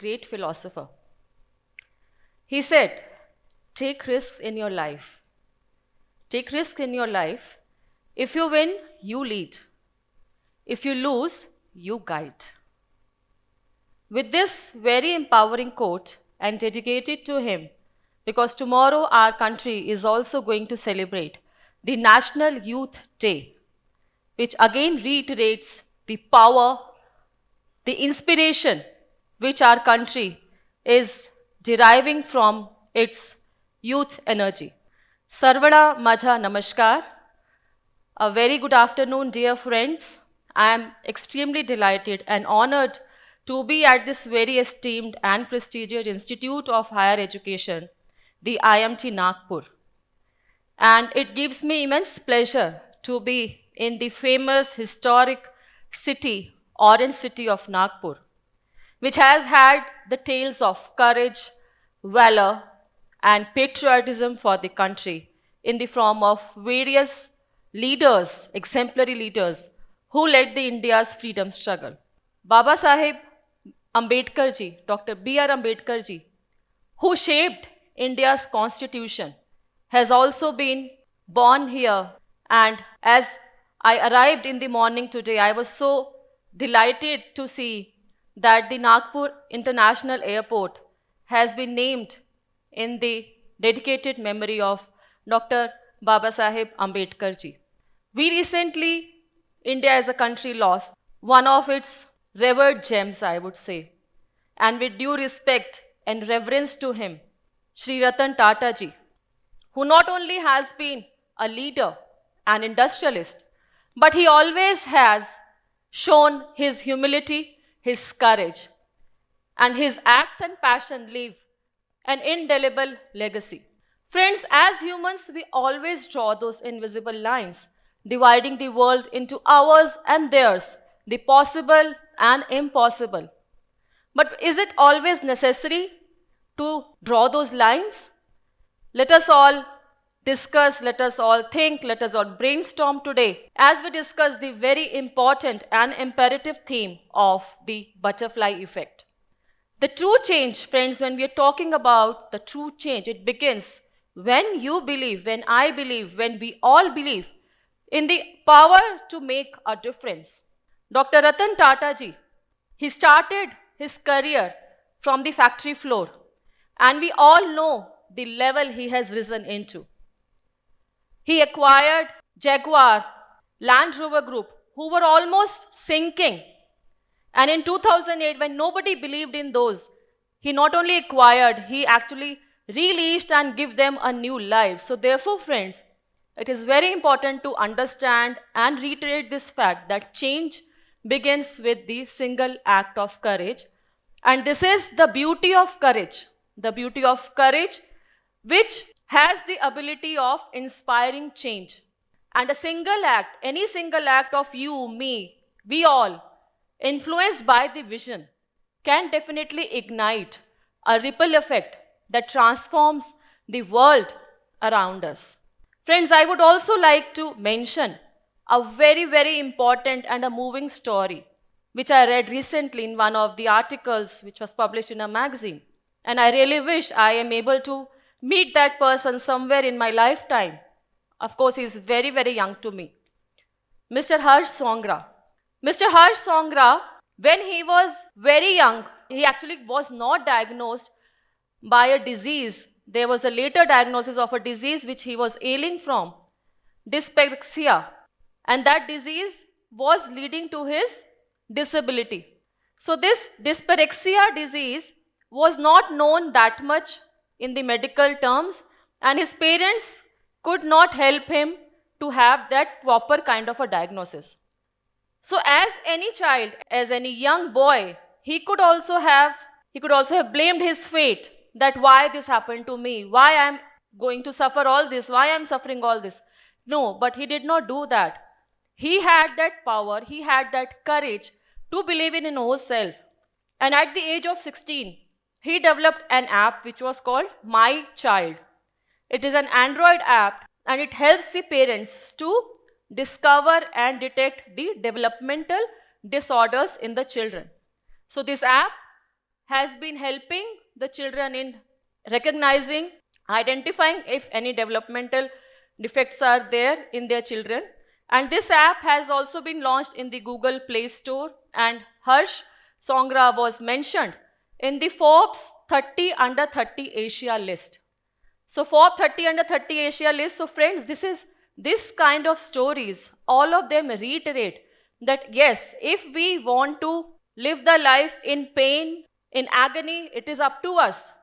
great philosopher. He said, take risks in your life. Take risks in your life. If you win, you lead. If you lose, you guide. With this very empowering quote and dedicated to him, because tomorrow our country is also going to celebrate the National Youth Day, which again reiterates the power, the inspiration which our country is deriving from its youth energy. Sarvada Majha Namaskar. A very good afternoon, dear friends. I am extremely delighted and honored to be at this very esteemed and prestigious Institute of Higher Education, the IMT Nagpur. And it gives me immense pleasure to be in the famous historic city, Orange City of Nagpur, which has had the tales of courage, valor, and patriotism for the country in the form of various leaders, exemplary leaders, who led the India's freedom struggle. Baba Saheb Ambedkar ji, Dr. B.R. Ambedkar ji, who shaped India's constitution, has also been born here. And as I arrived in the morning today, I was so delighted to see that the Nagpur International Airport has been named in the dedicated memory of Dr. Baba Saheb Ambedkar ji. We recently, India as a country, lost one of its revered gems, I would say. And with due respect and reverence to him, Sri Ratan Tata ji, who not only has been a leader, an industrialist, but he always has shown his humility, his courage, and his acts and passion leave an indelible legacy. Friends, as humans, we always draw those invisible lines, dividing the world into ours and theirs, the possible and impossible. But is it always necessary to draw those lines? Let us all discuss, let us all think, let us all brainstorm today as we discuss the very important and imperative theme of the butterfly effect. The true change, friends, when we are talking about the true change, it begins when you believe, when I believe, when we all believe in the power to make a difference. Dr. Ratan Tata ji, he started his career from the factory floor, and we all know the level he has risen into. He acquired Jaguar, Land Rover Group, who were almost sinking. And in 2008, when nobody believed in those, he not only acquired, he actually released and give them a new life. So therefore, friends, it is very important to understand and reiterate this fact that change begins with the single act of courage. And this is the beauty of courage which has the ability of inspiring change. And a single act, any single act of you, me, we all, influenced by the vision, can definitely ignite a ripple effect that transforms the world around us. Friends, I would also like to mention a very, very important and a moving story, which I read recently in one of the articles which was published in a magazine. And I really wish I am able to meet that person somewhere in my lifetime. Of course, he is very, very young to me. Mr. Harsh Songra. Mr. Harsh Songra, when he was very young, he actually was not diagnosed by a disease. There was a later diagnosis of a disease which he was ailing from, dyspepsia. And that disease was leading to his disability. So this dyspepsia disease was not known that much in the medical terms, and his parents could not help him to have that proper kind of a diagnosis. So as any child, as any young boy, he could also have blamed his fate, that why this happened to me, why I am going to suffer all this, why I am suffering all this. No, but he did not do that. He had that power, he had that courage to believe in his own self. And at the age of 16, he developed an app which was called My Child. It is an Android app, and it helps the parents to discover and detect the developmental disorders in the children. So this app has been helping the children in recognizing, identifying if any developmental defects are there in their children. And this app has also been launched in the Google Play Store, and Harsh Songra was mentioned in the Forbes 30 under 30 Asia list. So Forbes 30 under 30 Asia list. So friends, this kind of stories, all of them reiterate that yes, if we want to live the life in pain, in agony, it is up to us.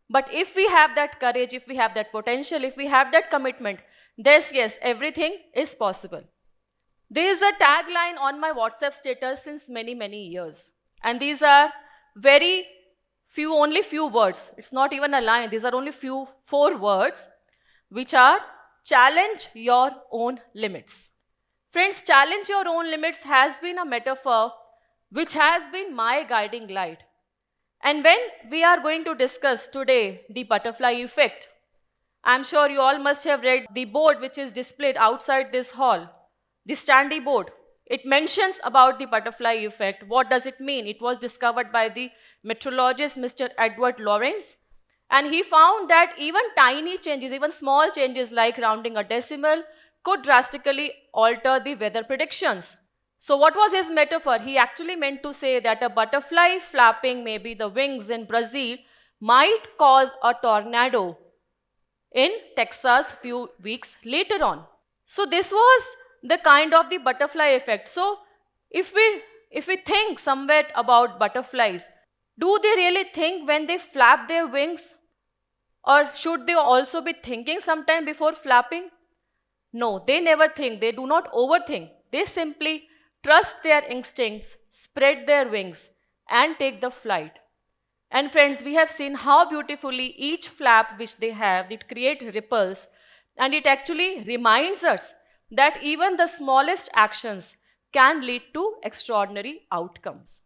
But if we have that courage, if we have that potential, if we have that commitment, yes, everything is possible. There is a tagline on my WhatsApp status since many, many years. And these are very few, only few words. It's not even a line. These are only four words, which are challenge your own limits. Friends, challenge your own limits has been a metaphor which has been my guiding light. And when we are going to discuss today the butterfly effect, I'm sure you all must have read the board which is displayed outside this hall, the Standy board. It mentions about the butterfly effect. What does it mean? It was discovered by the meteorologist Mr. Edward Lorenz, and he found that even tiny changes, even small changes like rounding a decimal could drastically alter the weather predictions. So what was his metaphor? He actually meant to say that a butterfly flapping maybe the wings in Brazil might cause a tornado in Texas few weeks later on. So this was the kind of the butterfly effect. So if we think somewhat about butterflies, do they really think when they flap their wings? Or should they also be thinking sometime before flapping? No, they never think. They do not overthink. They simply trust their instincts, spread their wings, and take the flight. And friends, we have seen how beautifully each flap which they have, it creates ripples, and it actually reminds us that even the smallest actions can lead to extraordinary outcomes.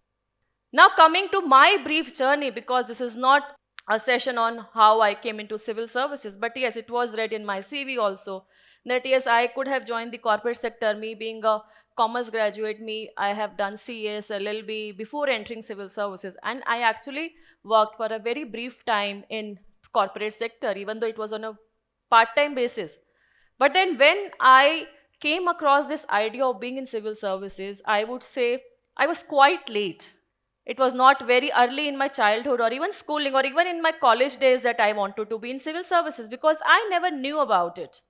Now coming to my brief journey, because this is not a session on how I came into civil services, but yes, it was read in my CV also, that yes, I could have joined the corporate sector, me being a commerce graduate, I have done CS, LLB before entering civil services, and I actually worked for a very brief time in corporate sector, even though it was on a part-time basis. But then when I came across this idea of being in civil services, I would say I was quite late. It was not very early in my childhood or even schooling or even in my college days that I wanted to be in civil services, because I never knew about it.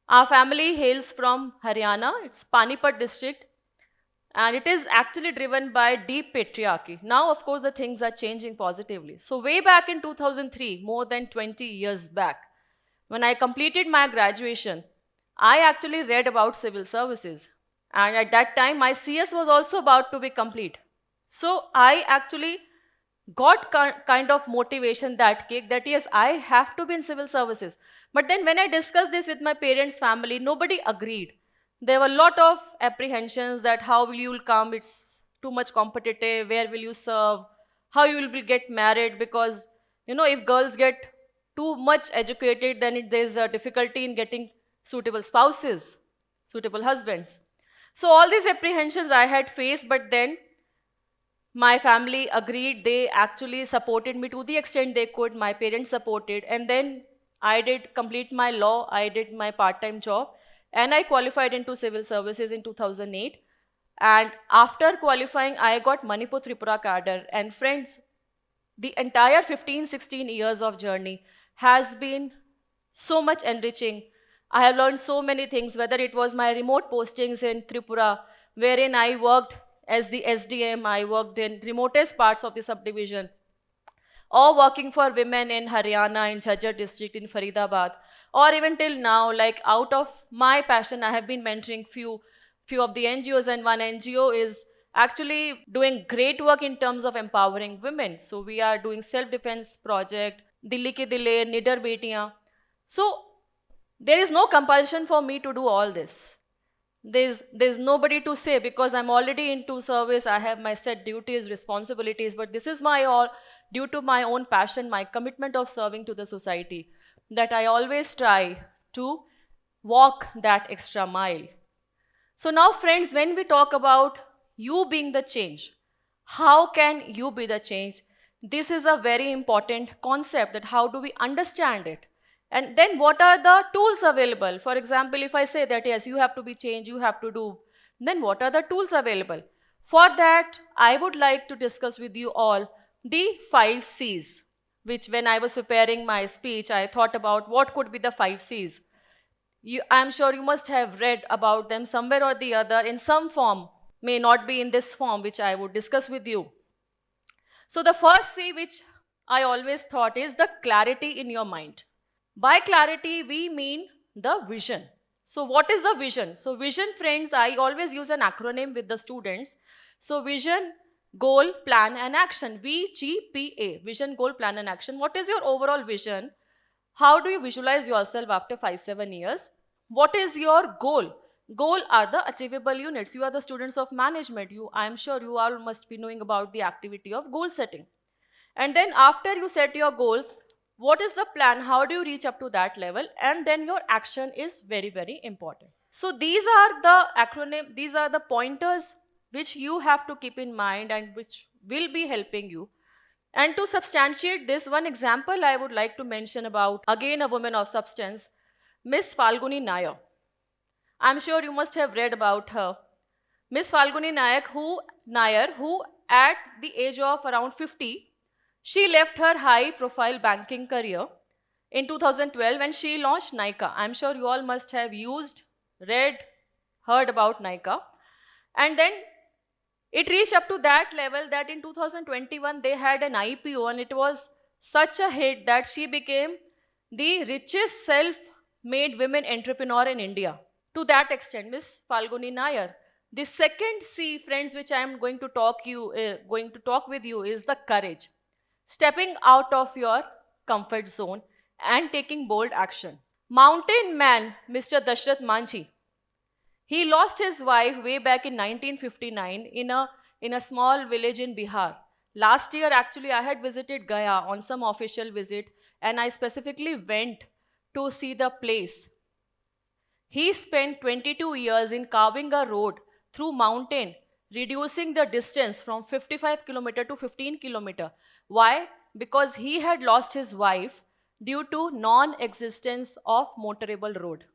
Our family hails from Haryana, it's Panipat district, and it is actually driven by deep patriarchy. Now, of course, the things are changing positively. So way back in 2003, more than 20 years back, when I completed my graduation, I actually read about civil services. And at that time, my CS was also about to be complete. So I actually got kind of motivation that kick that yes, I have to be in civil services. But then when I discussed this with my parents' family, nobody agreed. There were a lot of apprehensions that how will you come, it's too much competitive, where will you serve, how you will get married, because if girls get too much educated, then there's a difficulty in getting suitable spouses, suitable husbands. So all these apprehensions I had faced, but then my family agreed. They actually supported me to the extent they could. My parents supported. And then I did complete my law. I did my part-time job. And I qualified into civil services in 2008. And after qualifying, I got Manipur Tripura cadre. And friends, the entire 15-16 years of journey has been so much enriching. I have learned so many things, whether it was my remote postings in Tripura, wherein I worked as the SDM, I worked in remotest parts of the subdivision, or working for women in Haryana, in Jhajjar district, in Faridabad, or even till now, like out of my passion, I have been mentoring few of the NGOs, and one NGO is actually doing great work in terms of empowering women. So we are doing self-defense project, Dilli Ki Dileer, Nidar Betiyan. So there is no compulsion for me to do all this. There's nobody to say, because I'm already into service, I have my set duties, responsibilities, but this is my all due to my own passion, my commitment of serving to the society, that I always try to walk that extra mile. So now friends, when we talk about you being the change, how can you be the change? This is a very important concept, that how do we understand it? And then what are the tools available? For example, if I say that yes, you have to be changed, you have to do, then what are the tools available? For that, I would like to discuss with you all the 5 C's, which when I was preparing my speech, I thought about what could be the 5 C's. I'm sure you must have read about them somewhere or the other in some form, may not be in this form, which I would discuss with you. So the first C, which I always thought, is the clarity in your mind. By clarity, we mean the vision. So what is the vision? So vision, friends, I always use an acronym with the students. So vision, goal, plan and action. VGPA, vision, goal, plan and action. What is your overall vision? How do you visualize yourself after 5-7 years? What is your goal? Goal are the achievable units. You are the students of management. I am sure you all must be knowing about the activity of goal setting. And then after you set your goals, what is the plan? How do you reach up to that level? And then your action is very, very important. So these are the acronym, these are the pointers which you have to keep in mind and which will be helping you. And to substantiate this, one example I would like to mention about, again, a woman of substance, Miss Falguni Nair. I'm sure you must have read about her. Miss Falguni Nair, who at the age of around 50, she left her high-profile banking career in 2012 when she launched Nykaa. I'm sure you all must have used, read, heard about Nykaa. And then it reached up to that level that in 2021 they had an IPO, and it was such a hit that she became the richest self-made women entrepreneur in India. To that extent, Miss Falguni Nair. The second C, friends, which I am going to talk with you is the courage. Stepping out of your comfort zone and taking bold action. Mountain man, Mr. Dashrath Manjhi. He lost his wife way back in 1959 in a small village in Bihar. Last year, actually, I had visited Gaya on some official visit, and I specifically went to see the place. He spent 22 years in carving a road through mountain, reducing the distance from 55 km to 15 km. Why? Because he had lost his wife due to non-existence of motorable road.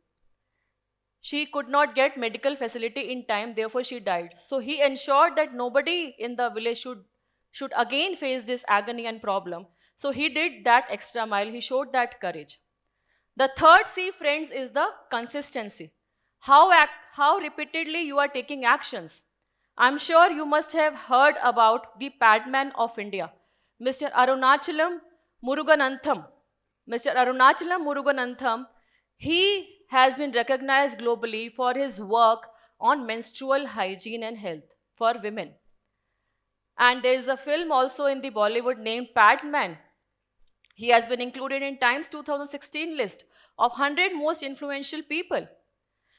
She could not get medical facility in time, therefore she died. So he ensured that nobody in the village should again face this agony and problem. So he did that extra mile, he showed that courage. The third C, friends, is the consistency. How repeatedly you are taking actions. I'm sure you must have heard about the Padman of India, Mr. Arunachalam Muruganantham. Mr. Arunachalam Muruganantham, he has been recognized globally for his work on menstrual hygiene and health for women. And there is a film also in the Bollywood named Padman. He has been included in Times 2016 list of 100 most influential people.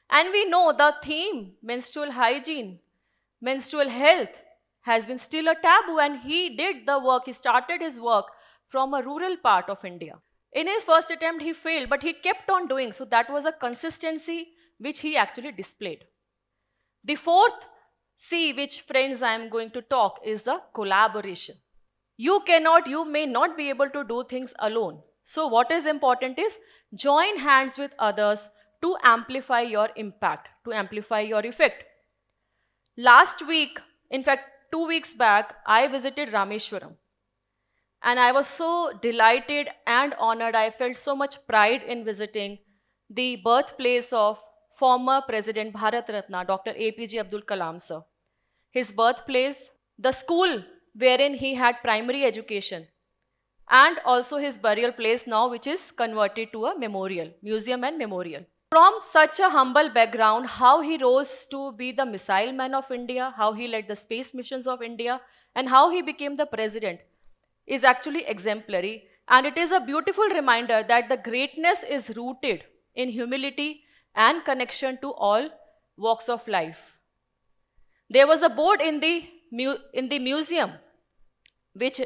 And we know the theme, menstrual hygiene, menstrual health, has been still a taboo, and he did the work, he started his work from a rural part of India. In his first attempt, he failed, but he kept on doing, so that was a consistency which he actually displayed. The fourth C, which, friends, I am going to talk, is the collaboration. You may not be able to do things alone. So what is important is join hands with others to amplify your impact, to amplify your effect. Last week, in fact, 2 weeks back, I visited Rameshwaram. And I was so delighted and honored. I felt so much pride in visiting the birthplace of former President Bharat Ratna, Dr. APJ Abdul Kalam sir. His birthplace, the school wherein he had primary education, and also his burial place now, which is converted to a memorial, museum and memorial. From such a humble background, how he rose to be the missile man of India, how he led the space missions of India, and how he became the president is actually exemplary. And it is a beautiful reminder that the greatness is rooted in humility and connection to all walks of life. There was a board in the museum which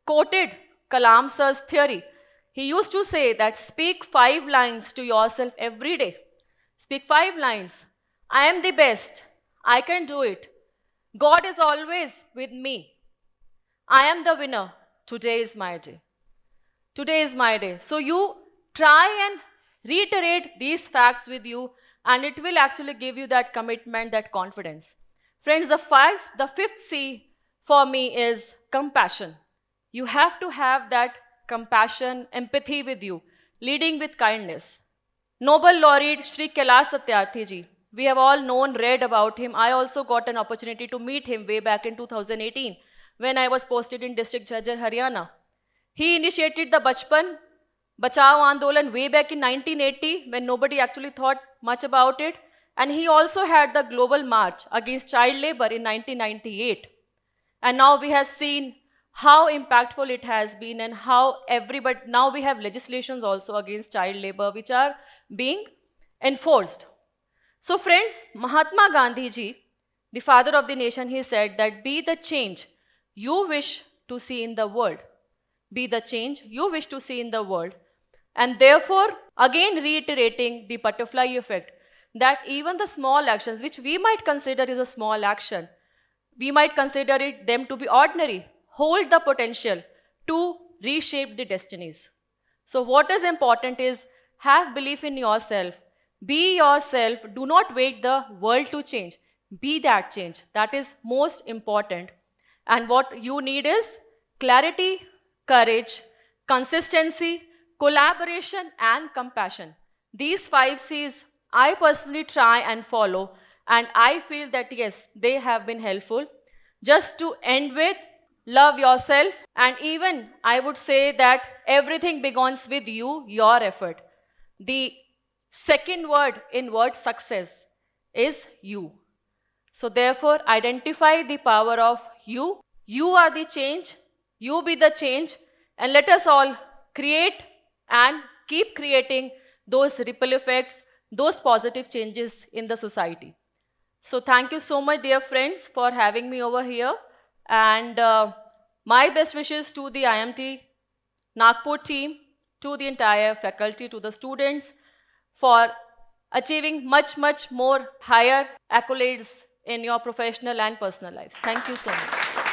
quoted Kalam sir's theory. He used to say that speak 5 lines to yourself every day. Speak 5 lines. I am the best. I can do it. God is always with me. I am the winner. today is my day. Today is my day. So you try and reiterate these facts with you, and it will actually give you that commitment, that confidence. Friends, the fifth C for me is compassion. You have to have that compassion, empathy with you, leading with kindness. Nobel laureate Sri Kailash Satyarthi ji, we have all read about him. I also got an opportunity to meet him way back in 2018 when I was posted in District Jhajjar, Haryana. He initiated the Bachpan Bachao Andolan way back in 1980 when nobody actually thought much about it. And he also had the global march against child labor in 1998. And now we have seen how impactful it has been and how now we have legislations also against child labor which are being enforced. So friends, Mahatma Gandhi ji, the father of the nation, he said that be the change you wish to see in the world. Be the change you wish to see in the world. And therefore, again reiterating the butterfly effect, that even the small actions, which we might consider is a small action, we might consider them to be ordinary, hold the potential to reshape the destinies. So what is important is have belief in yourself. Be yourself. Do not wait the world to change. Be that change. That is most important. And what you need is clarity, courage, consistency, collaboration, and compassion. These 5 C's I personally try and follow, and I feel that yes, they have been helpful. Just to end with, love yourself, and even I would say that everything begins with you, your effort. The second word in word success is you. So therefore, identify the power of you. You are the change. You be the change. And let us all create and keep creating those ripple effects, those positive changes in the society. So thank you so much, dear friends, for having me over here. And my best wishes to the IMT Nagpur team, to the entire faculty, to the students, for achieving much, much more higher accolades in your professional and personal lives. Thank you so much.